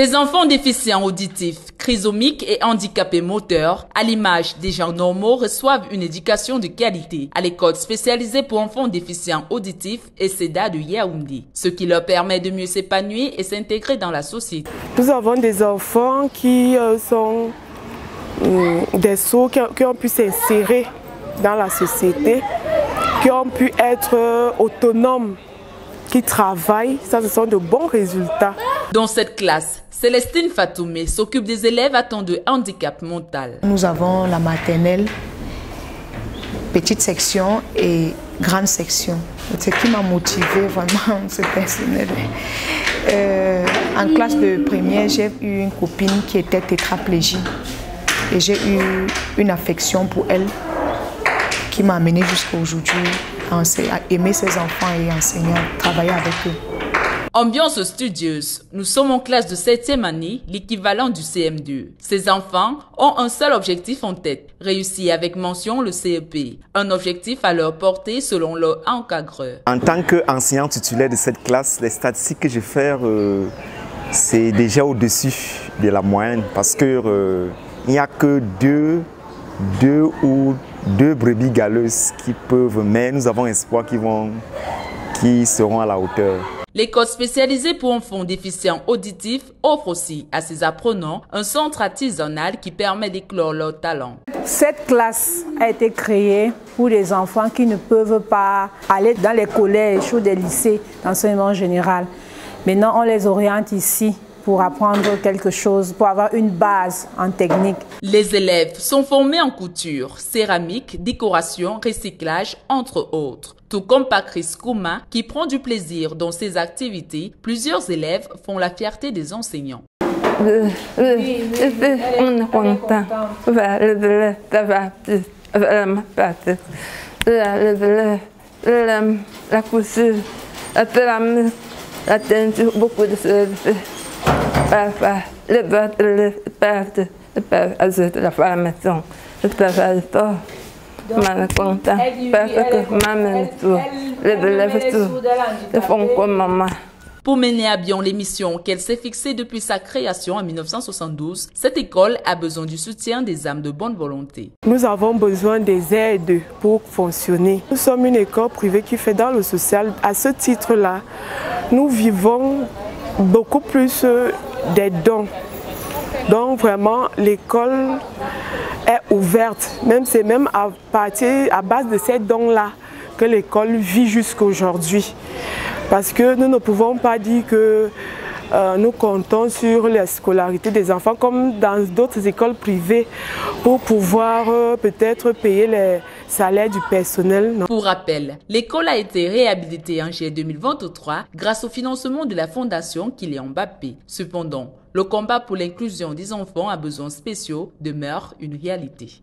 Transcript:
Ces enfants déficients auditifs, trisomiques et handicapés moteurs, à l'image des gens normaux, reçoivent une éducation de qualité à l'école spécialisée pour enfants déficients auditifs et SEDA de Yaoundé, ce qui leur permet de mieux s'épanouir et s'intégrer dans la société. Nous avons des enfants qui sont des sourds, qui ont pu s'insérer dans la société, qui ont pu être autonomes, qui travaillent. Ça, ce sont de bons résultats. Dans cette classe, Célestine Fatoumé s'occupe des élèves atteints de handicap mental. Nous avons la maternelle, petite section et grande section. Ce qui m'a motivée vraiment, c'est personnel. En classe de première, j'ai eu une copine qui était tétraplégique et j'ai eu une affection pour elle qui m'a amenée jusqu'à aujourd'hui à aimer ses enfants et enseigner, à travailler avec eux. Ambiance studieuse, nous sommes en classe de 7e année, l'équivalent du CM2. Ces enfants ont un seul objectif en tête, réussir avec mention le CEP. Un objectif à leur portée selon leur encadreur. En tant qu'enseignant titulaire de cette classe, les statistiques que je fais, c'est déjà au-dessus de la moyenne parce que il n'y a que deux brebis galeuses qui peuvent, mais nous avons espoir qui seront à la hauteur. L'école spécialisée pour enfants déficients auditifs offre aussi à ses apprenants un centre artisanal qui permet d'éclore leurs talents. Cette classe a été créée pour les enfants qui ne peuvent pas aller dans les collèges ou des lycées d'enseignement général. Maintenant, on les oriente ici pour apprendre quelque chose, pour avoir une base en technique. Les élèves sont formés en couture, céramique, décoration, recyclage, entre autres. Tout comme Patrice Kouma, qui prend du plaisir dans ses activités, plusieurs élèves font la fierté des enseignants. On est content. La couture, la teinture, beaucoup de choses. La formation, je travaille pas. Je suis content parce que maman tout, ils font comme maman. Pour mener à bien les missions qu'elle s'est fixées depuis sa création en 1972, cette école a besoin du soutien des âmes de bonne volonté. Nous avons besoin des aides pour fonctionner. Nous sommes une école privée qui fait dans le social. À ce titre-là, nous vivons beaucoup plus des dons. Donc vraiment, l'école est ouverte. C'est même à base de ces dons-là que l'école vit jusqu'à aujourd'hui. Parce que nous ne pouvons pas dire que nous comptons sur la scolarité des enfants comme dans d'autres écoles privées pour pouvoir peut-être payer les salaires du personnel. Non. Pour rappel, l'école a été réhabilitée en juillet 2023 grâce au financement de la fondation Kylian Mbappé. Cependant, le combat pour l'inclusion des enfants à besoins spéciaux demeure une réalité.